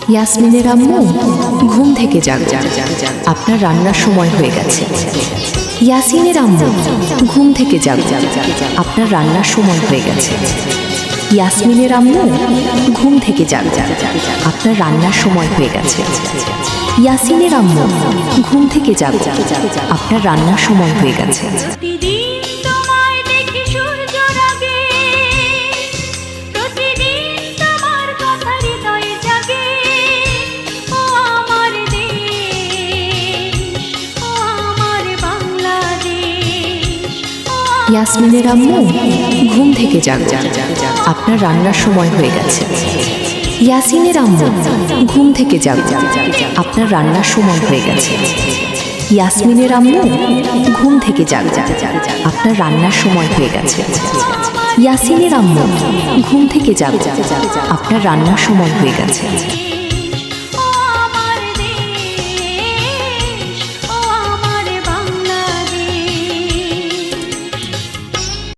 ইয়াসমিনের আম্মু ঘুম থেকে জাগো, আপনার রান্নার সময় হয়ে গেছে। ইয়াসিনের আম্মু ঘুম থেকে জাগো, আপনার রান্নার সময় হয়ে গেছে। ইয়াসমিনের আম্মু ঘুম থেকে জাগো, আপনার রান্নার সময় হয়ে গেছে। ইয়াসিনের আম্মু ঘুম থেকে জাগো, আপনার রান্নার সময় হয়ে গেছে। ইয়াসমিনের আম্মু ঘুম থেকে জাগো, আপনার রান্নার সময় হয়ে গেছে। ইয়াসিনের আম্মু ঘুম থেকে জাগো, আপনার রান্নার সময় হয়ে গেছে। ইয়াসমিনের আম্মু ঘুম থেকে জাগো, আপনার রান্নার সময় হয়ে গেছে। ইয়াসিনের আম্মু ঘুম থেকে জাগো, আপনার রান্নার সময় হয়ে গেছে।